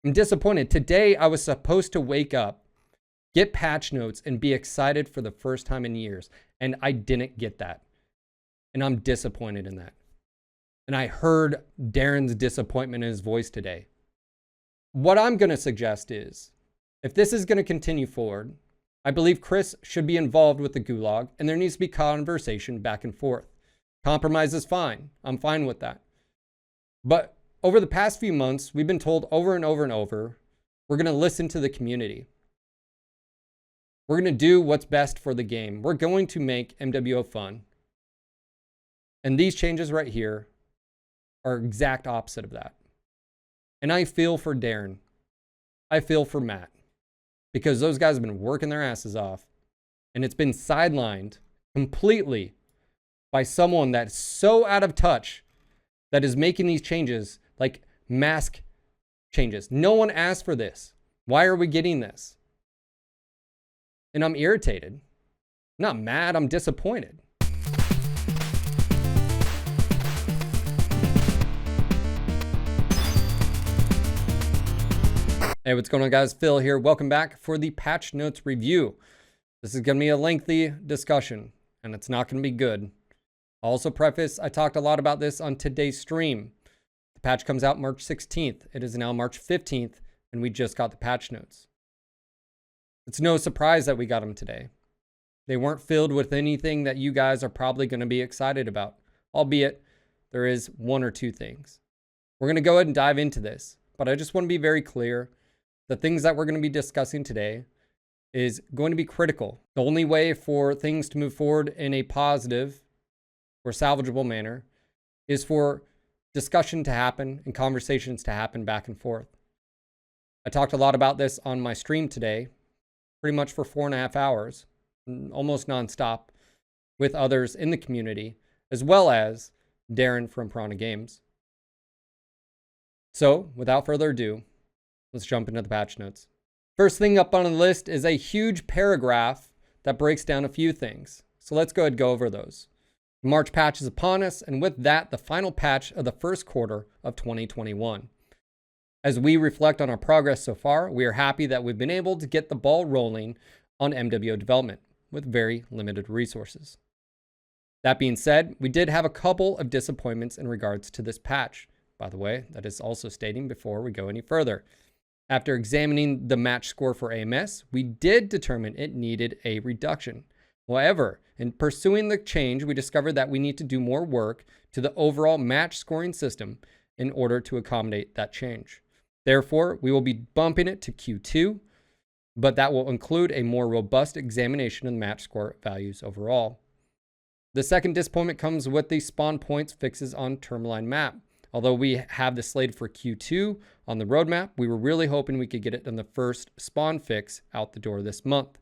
I'm disappointed. Today, I was supposed to wake up, get patch notes, and be excited for the first time in years. And I didn't get that. And I'm disappointed in that. And I heard Darren's disappointment in his voice today. What I'm going to suggest is, if this is going to continue forward, I believe Chris should be involved with the gulag, and there needs to be conversation back and forth. Compromise is fine. I'm fine with that. But over the past few months, we've been told over and over and over, we're going to listen to the community. We're going to do what's best for the game. We're going to make MWO fun. And these changes right here are exact opposite of that. And I feel for Darren. I feel for Matt. Because those guys have been working their asses off. And it's been sidelined completely by someone that's so out of touch that is making these changes, like mask changes. No one asked for this. Why are we getting this? And I'm irritated. I'm not mad, I'm disappointed. Hey, what's going on, guys? Phil here. Welcome back for the patch notes review. This is going to be a lengthy discussion, and it's not going to be good. Also preface, I talked a lot about this on today's stream. The patch comes out March 16th. It is now March 15th, and we just got the patch notes. It's no surprise that we got them today. They weren't filled with anything that you guys are probably going to be excited about, albeit there is one or two things. We're going to go ahead and dive into this, but I just want to be very clear. The things that we're going to be discussing today is going to be critical. The only way for things to move forward in a positive or salvageable manner is for discussion to happen and conversations to happen back and forth. I talked a lot about this on my stream today, pretty much for 4.5 hours, almost nonstop, with others in the community, as well as Darren from Piranha Games. So, without further ado, let's jump into the patch notes. First thing up on the list is a huge paragraph that breaks down a few things. So let's go ahead and go over those. The March patch is upon us, and with that, the final patch of the first quarter of 2021. As we reflect on our progress so far, we are happy that we've been able to get the ball rolling on MWO development with very limited resources. That being said, we did have a couple of disappointments in regards to this patch. By the way, that is also stating before we go any further. After examining the match score for AMS, we did determine it needed a reduction. However, in pursuing the change, we discovered that we need to do more work to the overall match scoring system in order to accommodate that change. Therefore, we will be bumping it to Q2, but that will include a more robust examination of the match score values overall. The second disappointment comes with the spawn points fixes on Tourmaline map. Although we have this slated for Q2 on the roadmap, we were really hoping we could get it on the first spawn fix out the door this month.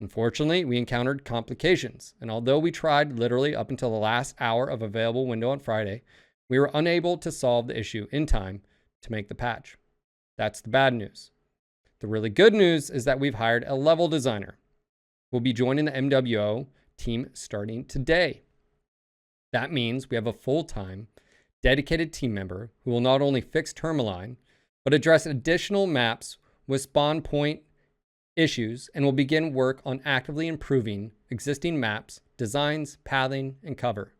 Unfortunately, we encountered complications, and although we tried literally up until the last hour of available window on Friday, we were unable to solve the issue in time to make the patch. That's the bad news. The really good news is that we've hired a level designer who will be joining the MWO team starting today. That means we have a full-time dedicated team member who will not only fix Tourmaline, but address additional maps with spawn point issues and will begin work on actively improving existing maps, designs, pathing, and cover.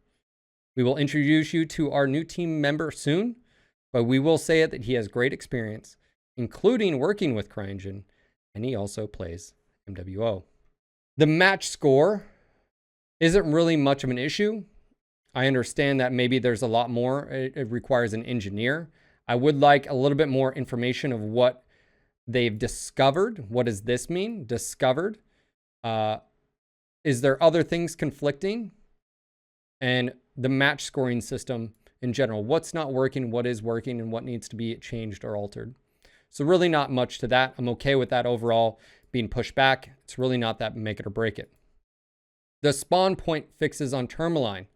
We will introduce you to our new team member soon, but we will say it that he has great experience, including working with CryEngine, and he also plays MWO. The match score isn't really much of an issue. I understand that maybe there's a lot more. It requires an engineer. I would like a little bit more information of what they've discovered. What does this mean? Discovered. Is there other things conflicting? And the match scoring system in general. What's not working, what is working, and what needs to be changed or altered. So really not much to that. I'm okay with that overall being pushed back. It's really not that make it or break it. The spawn point fixes on Tourmaline.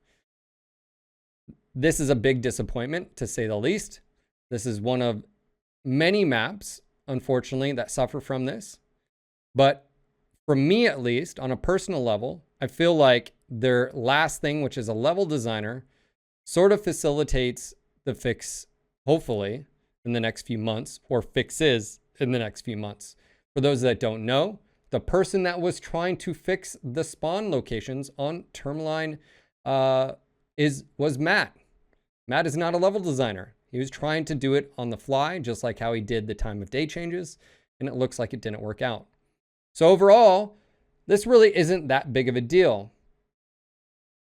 This is a big disappointment, to say the least. This is one of many maps, unfortunately, that suffer from this. But for me, at least, on a personal level, I feel like their last thing, which is a level designer, sort of facilitates the fix, hopefully, in the next few months, or fixes in the next few months. For those that don't know, the person that was trying to fix the spawn locations on Termline was Matt. Matt is not a level designer. He was trying to do it on the fly, just like how he did the time of day changes, and it looks like it didn't work out. So overall, this really isn't that big of a deal.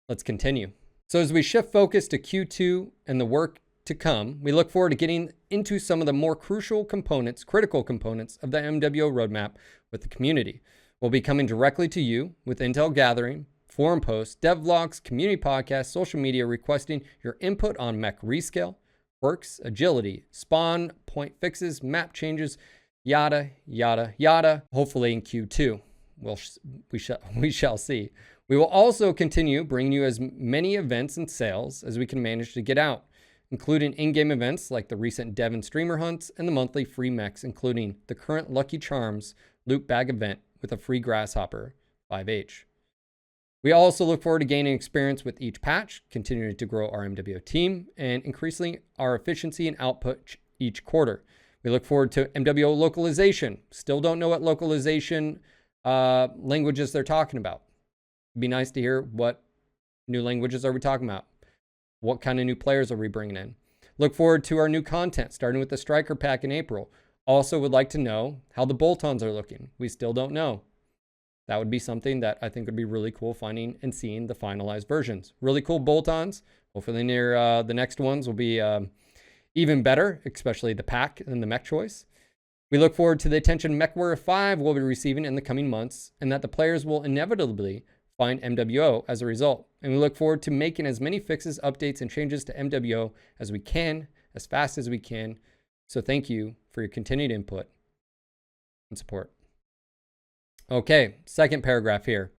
Let's continue. So as we shift focus to Q2 and the work to come, we look forward to getting into some of the more critical components of the MWO roadmap with the community. We'll be coming directly to you with intel gathering, forum posts, dev vlogs, community podcasts, social media requesting your input on mech rescale, quirks, agility, spawn, point fixes, map changes, yada, yada, yada. Hopefully in Q2, we shall see. We will also continue bringing you as many events and sales as we can manage to get out, including in-game events like the recent dev and streamer hunts and the monthly free mechs, including the current Lucky Charms loot bag event with a free Grasshopper 5H. We also look forward to gaining experience with each patch, continuing to grow our MWO team, and increasing our efficiency and output each quarter. We look forward to MWO localization. Still don't know what localization languages they're talking about. It'd be nice to hear what new languages are we talking about. What kind of new players are we bringing in? Look forward to our new content, starting with the Striker Pack in April. Also would like to know how the bolt-ons are looking. We still don't know. That would be something that I think would be really cool, finding and seeing the finalized versions. Really cool bolt-ons. Hopefully near the next ones will be even better, especially the pack and the mech choice. We look forward to the attention Mechwarrior 5 will be receiving in the coming months, and that the players will inevitably find MWO as a result. And we look forward to making as many fixes, updates, and changes to MWO as we can, as fast as we can. So thank you for your continued input and support. Okay, second paragraph here.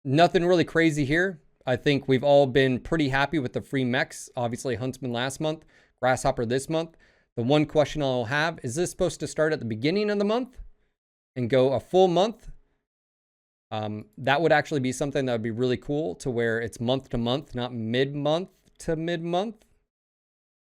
Nothing really crazy here. I think we've all been pretty happy with the free mechs. Obviously, Huntsman last month, Grasshopper this month. The one question I'll have, is this supposed to start at the beginning of the month and go a full month? That would actually be something that would be really cool, to where it's month to month, not mid-month to mid-month.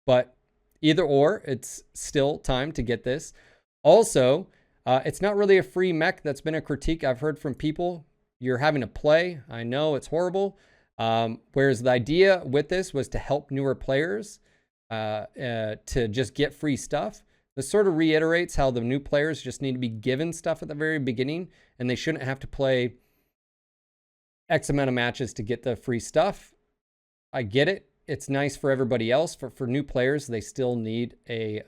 But either or, it's still time to get this. Also, it's not really a free mech. That's been a critique I've heard from people. You're having to play. I know it's horrible. Whereas the idea with this was to help newer players to just get free stuff. This sort of reiterates how the new players just need to be given stuff at the very beginning, and they shouldn't have to play X amount of matches to get the free stuff. I get it. It's nice for everybody else. For new players, they still need a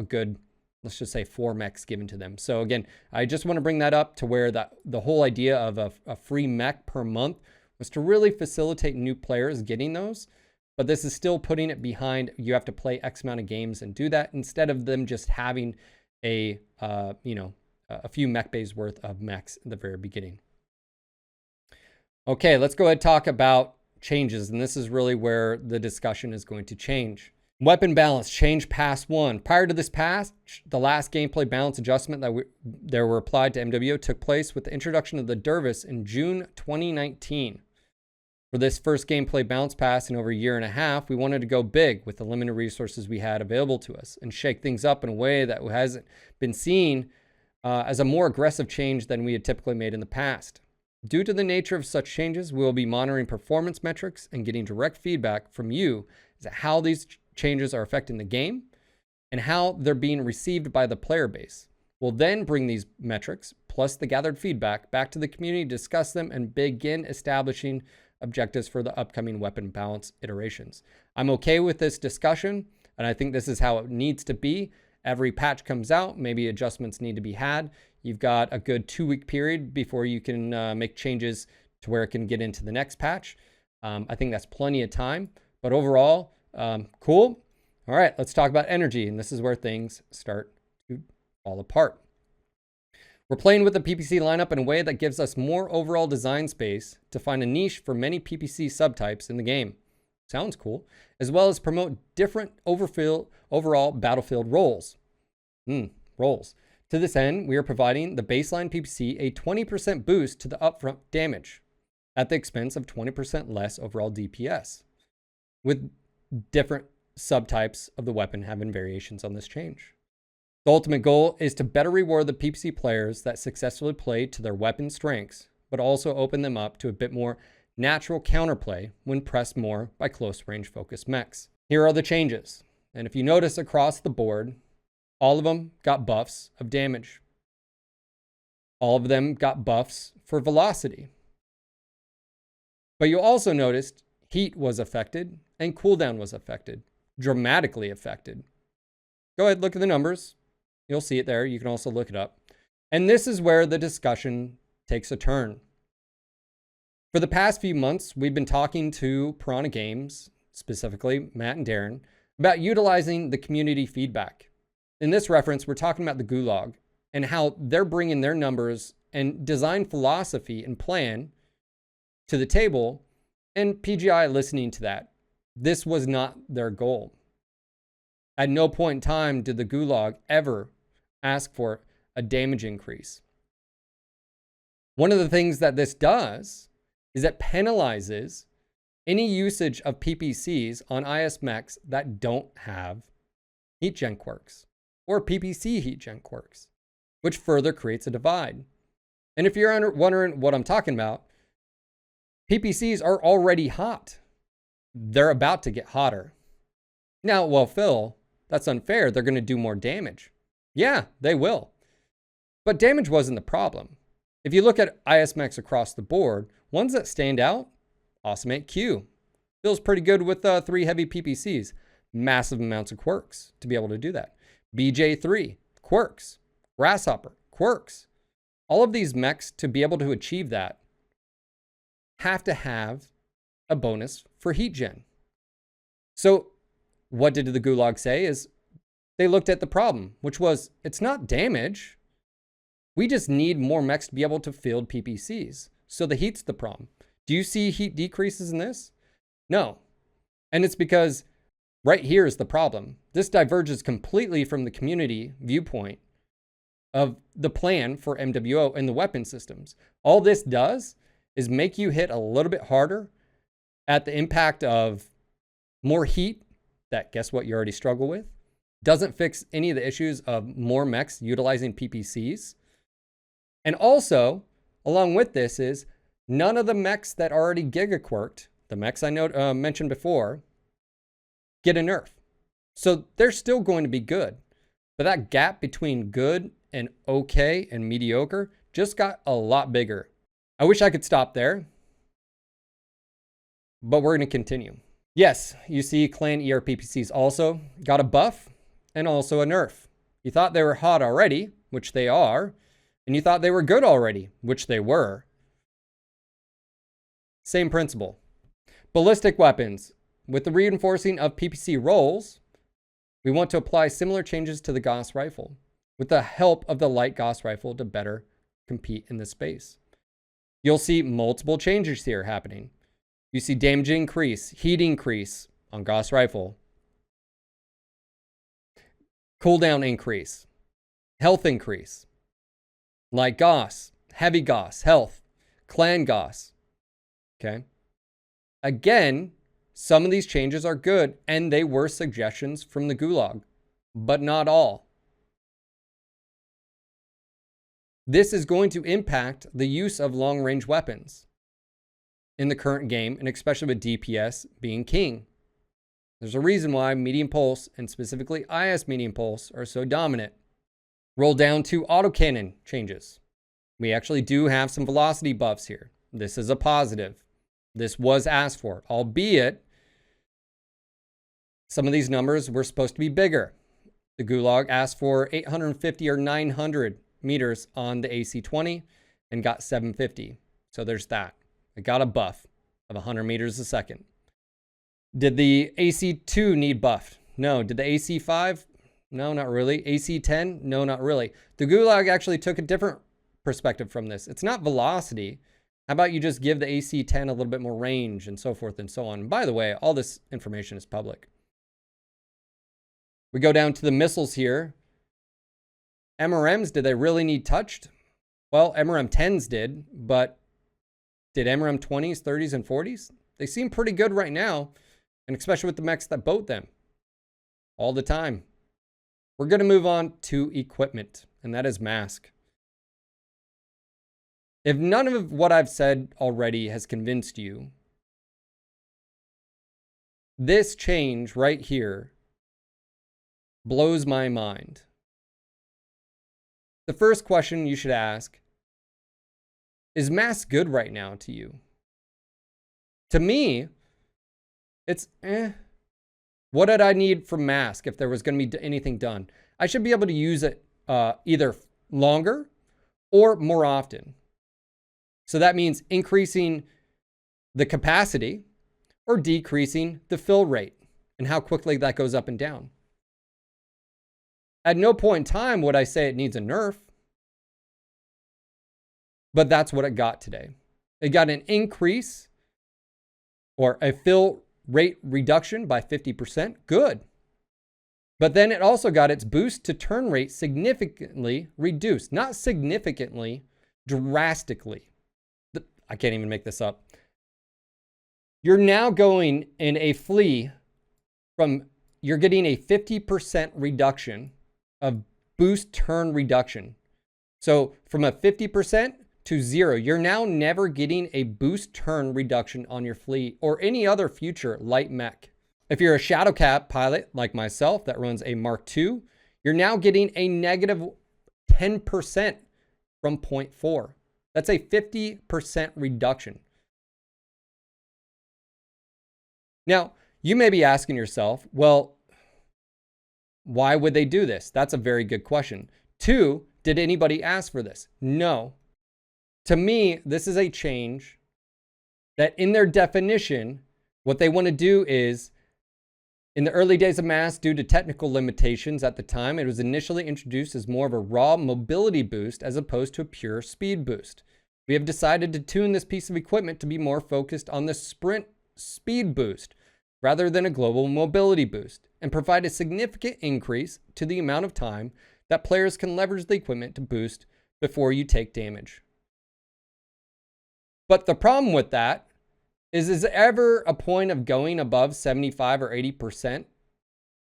good, let's just say 4 mechs given to them. So again, I just want to bring that up to where the whole idea of a free mech per month was to really facilitate new players getting those. But this is still putting it behind, you have to play X amount of games and do that, instead of them just having a few mech bays worth of mechs at the very beginning. Okay, let's go ahead and talk about changes. And this is really where the discussion is going to change. Weapon balance change pass 1. Prior to this patch, the last gameplay balance adjustment that were applied to MWO took place with the introduction of the Dervis in June 2019. For this first gameplay bounce pass in over a year and a half, we wanted to go big with the limited resources we had available to us and shake things up in a way that hasn't been seen as a more aggressive change than we had typically made in the past. Due to the nature of such changes, we will be monitoring performance metrics and getting direct feedback from you as to how these changes are affecting the game and how they're being received by the player base. We'll then bring these metrics, plus the gathered feedback, back to the community, discuss them, and begin establishing objectives for the upcoming weapon balance iterations. I'm okay with this discussion, and I think this is how it needs to be. Every patch comes out, maybe adjustments need to be had. You've got a good 2-week period before you can make changes to where it can get into the next patch. I think that's plenty of time, but overall, cool. All right, let's talk about energy, and this is where things start to fall apart. We're playing with the PPC lineup in a way that gives us more overall design space to find a niche for many PPC subtypes in the game. Sounds cool. As well as promote different overall battlefield roles. Roles. To this end, we are providing the baseline PPC a 20% boost to the upfront damage at the expense of 20% less overall DPS. With different subtypes of the weapon have been variations on this change. The ultimate goal is to better reward the PPC players that successfully play to their weapon strengths, but also open them up to a bit more natural counterplay when pressed more by close range focused mechs. Here are the changes. And if you notice across the board, all of them got buffs of damage. All of them got buffs for velocity. But you also noticed heat was affected and cooldown was affected, dramatically affected. Go ahead, look at the numbers. You'll see it there. You can also look it up. And this is where the discussion takes a turn. For the past few months, we've been talking to Piranha Games, specifically Matt and Darren, about utilizing the community feedback. In this reference, we're talking about the Gulag and how they're bringing their numbers and design philosophy and plan to the table, and PGI listening to that. This was not their goal. At no point in time did the Gulag ever ask for a damage increase. One of the things that this does is it penalizes any usage of PPCs on IS mechs that don't have heat gen quirks or PPC heat gen quirks, which further creates a divide. And if you're wondering what I'm talking about, PPCs are already hot. They're about to get hotter. Now, well, Phil, that's unfair. They're going to do more damage. Yeah, they will. But damage wasn't the problem. If you look at IS mechs across the board, ones that stand out, Awesome 8Q. Feels pretty good with 3 heavy PPCs. Massive amounts of quirks to be able to do that. BJ3, quirks. Grasshopper, quirks. All of these mechs, to be able to achieve that, have to have a bonus for heat gen. So what did the Gulag say is they looked at the problem, which was it's not damage. We just need more mechs to be able to field PPCs. So the heat's the problem. Do you see heat decreases in this? No. And it's because right here is the problem. This diverges completely from the community viewpoint of the plan for MWO and the weapon systems. All this does is make you hit a little bit harder at the impact of more heat that, guess what, you already struggle with. Doesn't fix any of the issues of more mechs utilizing PPCs. And also, along with this is none of the mechs that already giga-quirked, the mechs I mentioned before, get a nerf. So they're still going to be good. But that gap between good and okay and mediocre just got a lot bigger. I wish I could stop there, but we're going to continue. Yes, you see clan ERPPCs also got a buff and also a nerf. You thought they were hot already, which they are, and you thought they were good already, which they were. Same principle. Ballistic weapons. With the reinforcing of PPC rolls, we want to apply similar changes to the Gauss rifle with the help of the light Gauss rifle to better compete in this space. You'll see multiple changes here happening. You see damage increase, heat increase on Gauss rifle, cooldown increase, health increase, light Gauss, heavy Gauss, health, clan Gauss. Okay. Again, some of these changes are good and they were suggestions from the Gulag, but not all. This is going to impact the use of long-range weapons in the current game, and especially with DPS being king. There's a reason why medium pulse, and specifically IS medium pulse, are so dominant. Roll down to autocannon changes. We actually do have some velocity buffs here. This is a positive. This was asked for, albeit some of these numbers were supposed to be bigger. The Gulag asked for 850 or 900 meters on the AC20 and got 750. So there's that. It got a buff of 100 meters a second. Did the AC2 need buffed? No. Did the AC5? No, not really. AC10? No, not really. The Gulag actually took a different perspective from this. It's not velocity. How about you just give the AC10 a little bit more range and so forth and so on. And by the way, all this information is public. We go down to the missiles here. MRMs, did they really need touched? Well, MRM 10s did, but did MRM 20s, 30s, and 40s? They seem pretty good right now, and especially with the mechs that boat them. all the time. We're going to move on to equipment, and that is mask. If none of what I've said already has convinced you, this change right here blows my mind. The first question you should ask, is mask good right now to you? To me, it's What did I need from mask if there was going to be anything done? I should be able to use it either longer or more often. So that means increasing the capacity or decreasing the fill rate and how quickly that goes up and down. At no point in time would I say it needs a nerf, but that's what it got today. It got an increase or a fill rate reduction by 50%. Good. But then it also got its boost to turn rate significantly reduced. Not significantly, drastically. I can't even make this up. You're now going in a flea from, you're getting a 50% reduction of boost turn reduction. So from a 50% to 0, you're now never getting a boost turn reduction on your flea or any other future light mech. If you're a Shadowcat pilot like myself that runs a Mark II, you're now getting a negative 10% from 0.4. That's a 50% reduction. Now, you may be asking yourself, well, why would they do this? That's a very good question. 2, did anybody ask for this? No. To me, this is a change that in their definition, what they want to do is, in the early days of mask, due to technical limitations at the time, it was initially introduced as more of a raw mobility boost as opposed to a pure speed boost. We have decided to tune this piece of equipment to be more focused on the sprint speed boost rather than a global mobility boost and provide a significant increase to the amount of time that players can leverage the equipment to boost before you take damage. But the problem with that is there ever a point of going above 75 or 80%,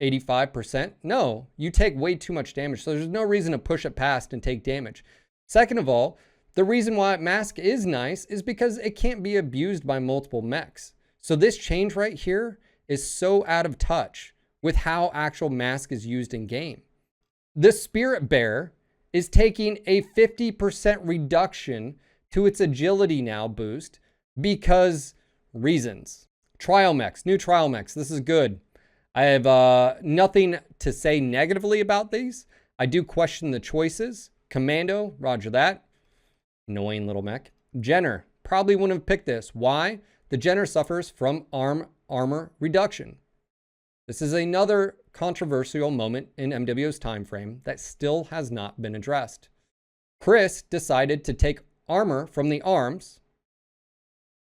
85%? No, you take way too much damage. So there's no reason to push it past and take damage. Second of all, the reason why mask is nice is because it can't be abused by multiple mechs. So this change right here is so out of touch with how actual mask is used in game. The Spirit Bear is taking a 50% reduction to its agility now boost because reasons. Trial mechs, new trial mechs. This is good. I have nothing to say negatively about these. I do question the choices. Commando, roger that. Annoying little mech. Jenner, probably wouldn't have picked this. Why? The Jenner suffers from armor reduction. This is another controversial moment in MWO's time frame that still has not been addressed. Chris decided to take armor from the arms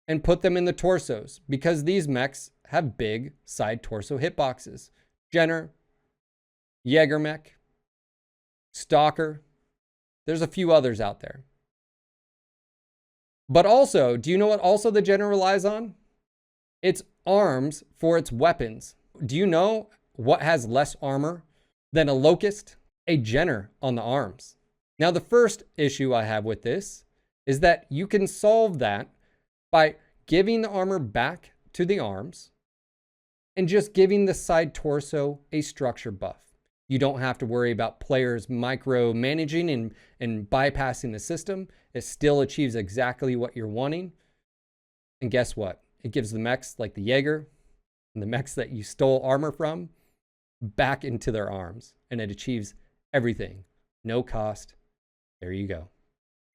and put them in the torsos because these mechs have big side torso hitboxes. Jenner, Jaeger mech, Stalker. There's a few others out there. But also, do you know what also the Jenner relies on? Its arms for its weapons. Do you know what has less armor than a Locust? A Jenner on the arms. Now, the first issue I have with this is that you can solve that by giving the armor back to the arms and just giving the side torso a structure buff. You don't have to worry about players micromanaging and bypassing the system. It still achieves exactly what you're wanting. And guess what? It gives the mechs like the Jaeger and the mechs that you stole armor from back into their arms. And it achieves everything. No cost. There you go.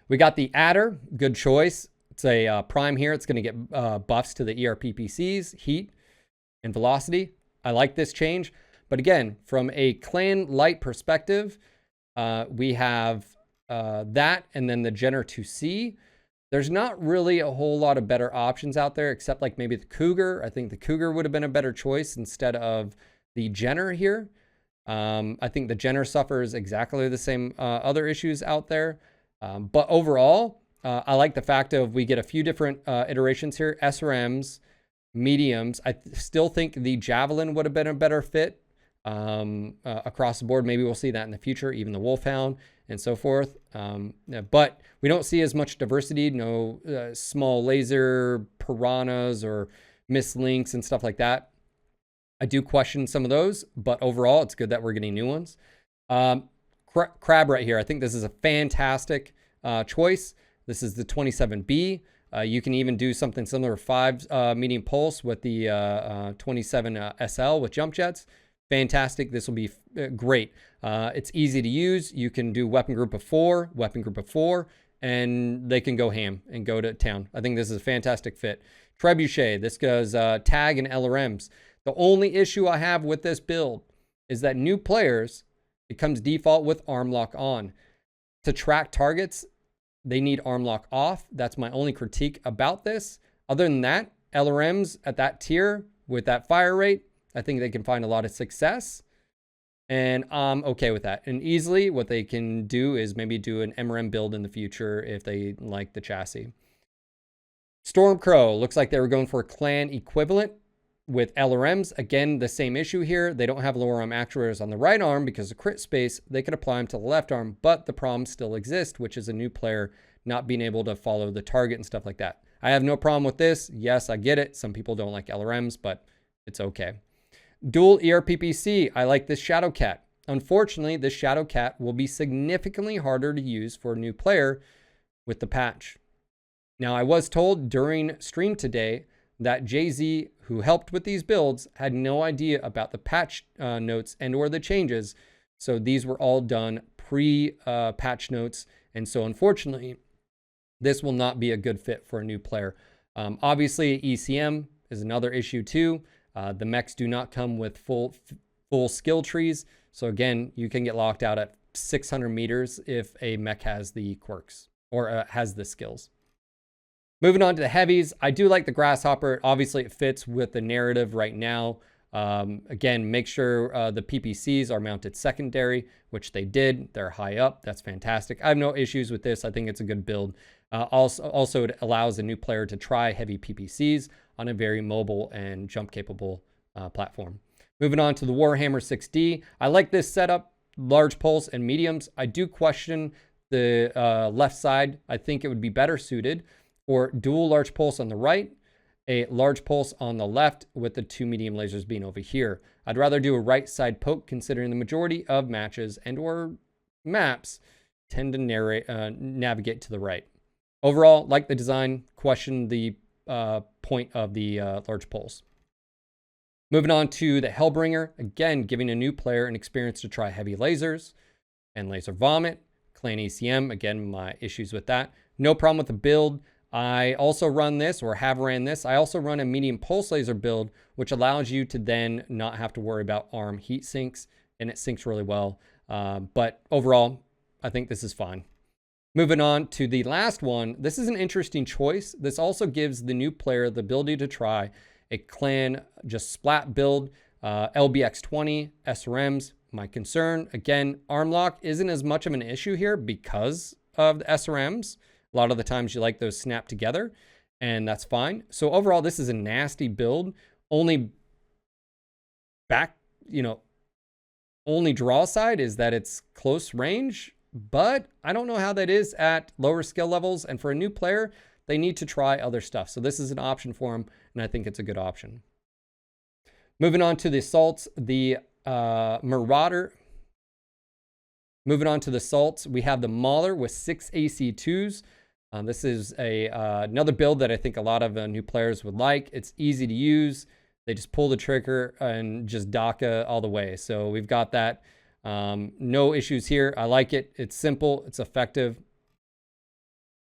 We got the Adder. Good choice. It's a prime here. It's going to get buffs to the ERPPCs, heat, and velocity. I like this change. But again, from a clan light perspective, we have that and then the Jenner 2C. There's not really a whole lot of better options out there except like maybe the Cougar. I think the Cougar would have been a better choice instead of the Jenner here. I think the Jenner suffers exactly the same other issues out there. But overall, I like the fact of we get a few different iterations here. SRMs, mediums. I still think the Javelin would have been a better fit. across the board. Maybe we'll see that in the future, even the Wolfhound and so forth. But we don't see as much diversity, no small laser piranhas or mislinks and stuff like that. I do question some of those, but overall, it's good that we're getting new ones. Crab right here. I think this is a fantastic choice. This is the 27B. You can even do something similar, 5 medium pulse with the 27 SL with jump jets. Fantastic. This will be great. It's easy to use. You can do weapon group of 4, and they can go ham and go to town. I think this is a fantastic fit. Trebuchet. This goes tag and LRMs. The only issue I have with this build is that new players, it comes default with arm lock on. To track targets, they need arm lock off. That's my only critique about this. Other than that, LRMs at that tier with that fire rate, I think they can find a lot of success. And I'm okay with that. And easily what they can do is maybe do an MRM build in the future if they like the chassis. Stormcrow, looks like they were going for a clan equivalent with LRMs. Again, the same issue here. They don't have lower arm actuators on the right arm because of crit space. They could apply them to the left arm, but the problem still exists, which is a new player not being able to follow the target and stuff like that. I have no problem with this. Yes, I get it. Some people don't like LRMs, but it's okay. Dual ERPPC. I like this Shadowcat. Unfortunately, this Shadowcat will be significantly harder to use for a new player with the patch. Now, I was told during stream today that Jay-Z, who helped with these builds, had no idea about the patch notes and or the changes. So these were all done pre-patch notes. And so unfortunately, this will not be a good fit for a new player. Obviously, ECM is another issue too. The mechs do not come with full skill trees. So again, you can get locked out at 600 meters if a mech has the quirks or has the skills. Moving on to the heavies, I do like the Grasshopper. Obviously, it fits with the narrative right now. Again, make sure the PPCs are mounted secondary, which they did. They're high up. That's fantastic. I have no issues with this. I think it's a good build. Also, it allows a new player to try heavy PPCs on a very mobile and jump-capable platform. Moving on to the Warhammer 6D. I like this setup, large pulse and mediums. I do question the left side. I think it would be better suited for dual large pulse on the right, a large pulse on the left with the 2 medium lasers being over here. I'd rather do a right side poke considering the majority of matches and or maps tend to navigate to the right. Overall, like the design, question the point of the large pulse. Moving on to the Hellbringer, again, giving a new player an experience to try heavy lasers and laser vomit. Clan ECM, again, my issues with that. No problem with the build. I also run this or have ran this. I also run a medium pulse laser build, which allows you to then not have to worry about arm heat sinks, and it sinks really well. But overall, I think this is fine. Moving on to the last one. This is an interesting choice. This also gives the new player the ability to try a clan just splat build, LBX20, SRMs. My concern, again, arm lock isn't as much of an issue here because of the SRMs. A lot of the times you like those snap together, and that's fine. So overall, this is a nasty build. Only draw side is that it's close range, but I don't know how that is at lower skill levels. And for a new player, they need to try other stuff. So this is an option for them, and I think it's a good option. Moving on to the assaults, the Marauder. Moving on to the assaults, we have the Mauler with 6 AC2s. This is another build that I think a lot of new players would like. It's easy to use. They just pull the trigger and just DACA all the way. So we've got that. No issues here. I like it. It's simple. It's effective.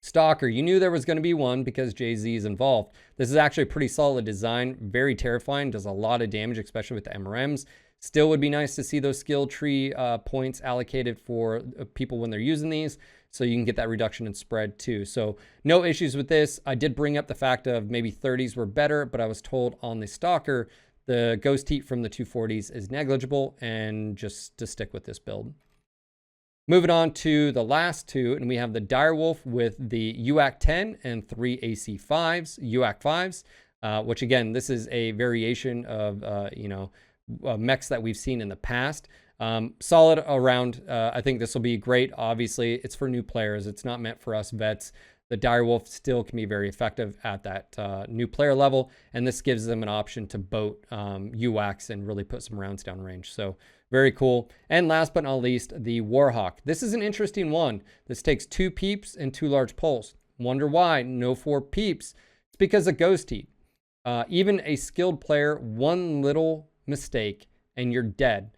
Stalker, you knew there was going to be one because Jay-Z is involved. This is actually a pretty solid design. Very terrifying. Does a lot of damage, especially with the MRMs. Still would be nice to see those skill tree points allocated for people when they're using these, so you can get that reduction in spread too. So no issues with this. I did bring up the fact of maybe 30s were better, but I was told on the Stalker, the ghost heat from the 240s is negligible, and just to stick with this build. Moving on to the last two, and we have the Direwolf with the UAC 10 and 3 AC5s, UAC 5s, which again, this is a variation of, mechs that we've seen in the past. Solid around. I think this will be great. Obviously, it's for new players. It's not meant for us vets. The Direwolf still can be very effective at that new player level, and this gives them an option to boat UWACs and really put some rounds down range. So very cool. And last but not least, the Warhawk. This is an interesting one. This takes 2 peeps and 2 large poles. Wonder why? No 4 peeps. It's because of Ghost Heat. Even a skilled player, one little mistake and you're dead.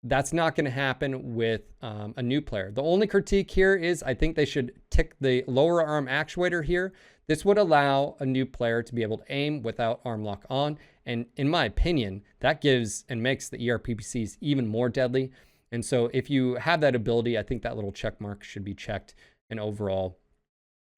That's not going to happen with a new player. The only critique here is I think they should tick the lower arm actuator here. This would allow a new player to be able to aim without arm lock on. And in my opinion, that gives and makes the ERPPCs even more deadly. And so if you have that ability, I think that little check mark should be checked. And overall,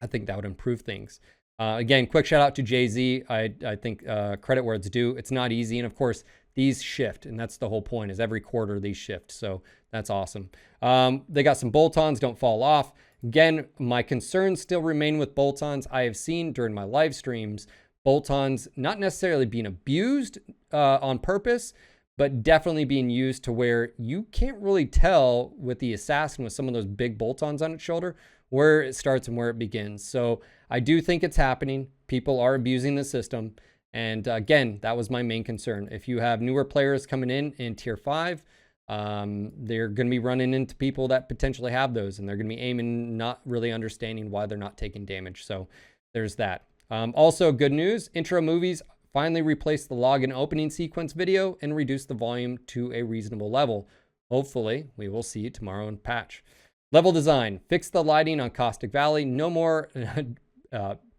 I think that would improve things. Again, quick shout out to Jay-Z. I think credit where it's due. It's not easy. And of course, these shift, and that's the whole point, is every quarter these shift. So that's awesome. They got some bolt-ons, don't fall off. Again, my concerns still remain with bolt-ons. I have seen during my live streams, bolt-ons not necessarily being abused on purpose, but definitely being used to where you can't really tell with the assassin with some of those big bolt-ons on its shoulder where it starts and where it begins. So I do think it's happening. People are abusing the system. And again, that was my main concern. If you have newer players coming in tier 5, they're going to be running into people that potentially have those, and they're going to be aiming, not really understanding why they're not taking damage. So there's that. Also, good news, intro movies finally replaced the login opening sequence video and reduced the volume to a reasonable level. Hopefully, we will see tomorrow in patch. Level design, fix the lighting on Caustic Valley. No more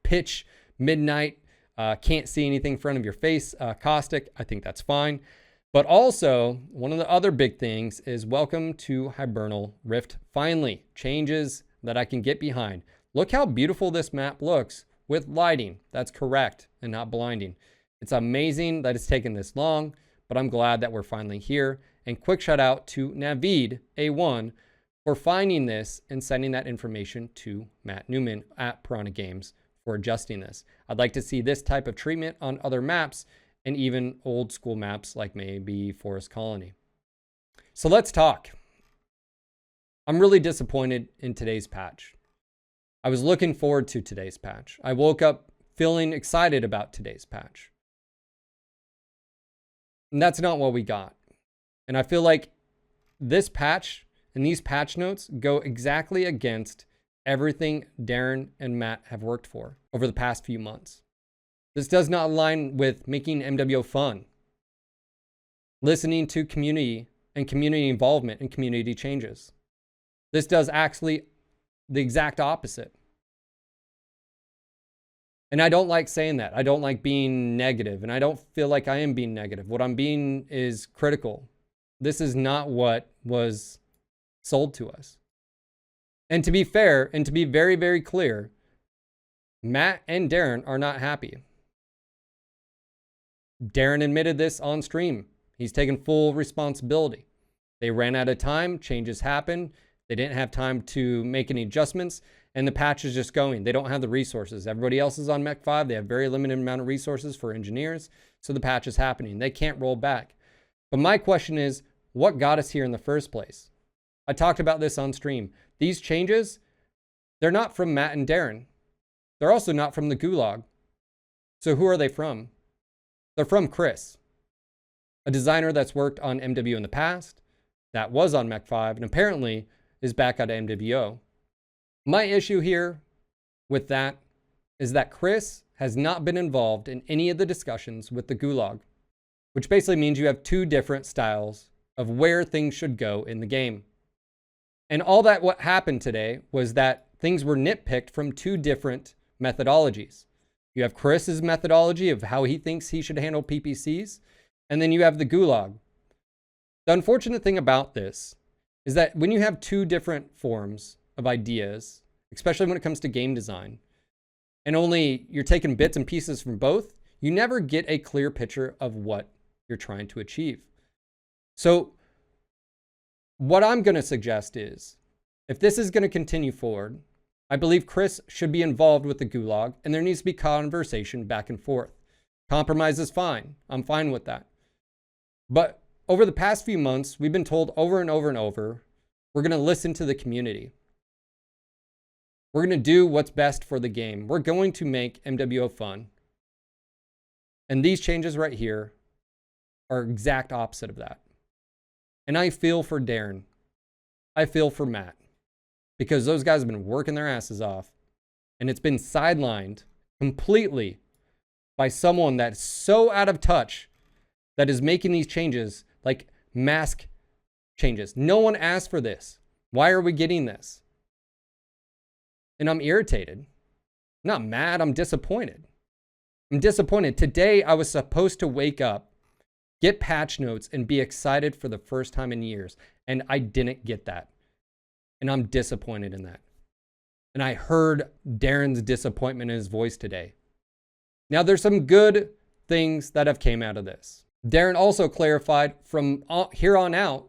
pitch, midnight, can't see anything in front of your face. Caustic, I think that's fine. But also, one of the other big things is welcome to Hibernal Rift. Finally, changes that I can get behind. Look how beautiful this map looks with lighting. That's correct and not blinding. It's amazing that it's taken this long, but I'm glad that we're finally here. And quick shout out to Navid A1 for finding this and sending that information to Matt Newman at Piranha Games for adjusting this. I'd like to see this type of treatment on other maps and even old school maps like maybe Forest Colony. So let's talk. I'm really disappointed in today's patch. I was looking forward to today's patch. I woke up feeling excited about today's patch. And that's not what we got. And I feel like this patch and these patch notes go exactly against everything Darren and Matt have worked for over the past few months. This does not align with making MWO fun, listening to community and community involvement and community changes. This does actually the exact opposite. And I don't like saying that. I don't like being negative, and I don't feel like I am being negative. What I'm being is critical. This is not what was sold to us. And to be fair, and to be very, very clear, Matt and Darren are not happy. Darren admitted this on stream. He's taken full responsibility. They ran out of time, changes happened. They didn't have time to make any adjustments, and the patch is just going. They don't have the resources. Everybody else is on Mech 5. They have very limited amount of resources for engineers, so the patch is happening. They can't roll back. But my question is, what got us here in the first place? I talked about this on stream. These changes, they're not from Matt and Darren. They're also not from the Gulag. So who are they from? They're from Chris, a designer that's worked on MWO in the past, that was on Mech 5, and apparently is back out of MWO. My issue here with that is that Chris has not been involved in any of the discussions with the Gulag, which basically means you have 2 different styles of where things should go in the game. And all that what happened today was that things were nitpicked from 2 different methodologies. You have Chris's methodology of how he thinks he should handle PPCs, and then you have the Gulag. The unfortunate thing about this is that when you have 2 different forms of ideas, especially when it comes to game design, and only you're taking bits and pieces from both, you never get a clear picture of what you're trying to achieve. So what I'm going to suggest is, if this is going to continue forward, I believe Chris should be involved with the Gulag, and there needs to be conversation back and forth. Compromise is fine. I'm fine with that. But over the past few months, we've been told over and over and over, we're going to listen to the community. We're going to do what's best for the game. We're going to make MWO fun. And these changes right here are exact opposite of that. And I feel for Darren. I feel for Matt. Because those guys have been working their asses off. And it's been sidelined completely by someone that's so out of touch that is making these changes, like mask changes. No one asked for this. Why are we getting this? And I'm irritated. I'm not mad, I'm disappointed. I'm disappointed. Today, I was supposed to wake up, get patch notes, and be excited for the first time in years. And I didn't get that. And I'm disappointed in that. And I heard Darren's disappointment in his voice today. Now, there's some good things that have came out of this. Darren also clarified from here on out,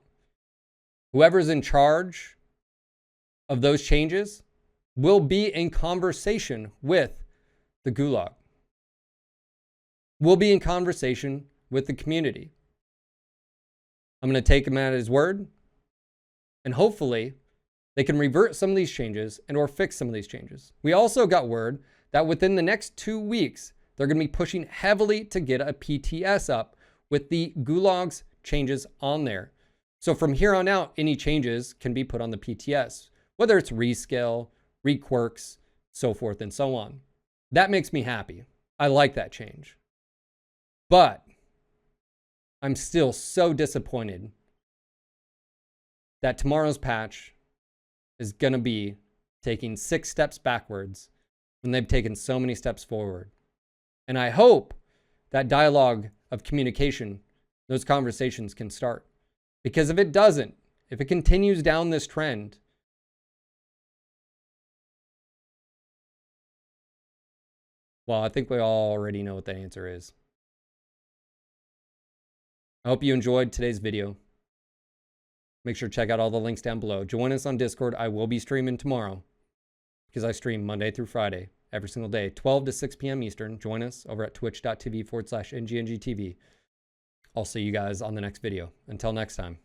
whoever's in charge of those changes will be in conversation with the Gulag. We'll be in conversation with the community. I'm going to take him at his word, and hopefully they can revert some of these changes and or fix some of these changes. We also got word that within the next 2 weeks, they're going to be pushing heavily to get a PTS up with the Gulag's changes on there. So from here on out, any changes can be put on the PTS, whether it's rescale, requirks, so forth and so on. That makes me happy. I like that change. But I'm still so disappointed that tomorrow's patch is going to be taking 6 steps backwards when they've taken so many steps forward. And I hope that dialogue of communication, those conversations can start. Because if it doesn't, if it continues down this trend, well, I think we all already know what the answer is. I hope you enjoyed today's video. Make sure to check out all the links down below. Join us on Discord. I will be streaming tomorrow because I stream Monday through Friday, every single day, 12 to 6 p.m. Eastern. Join us over at twitch.tv/NGNGTV. I'll see you guys on the next video. Until next time.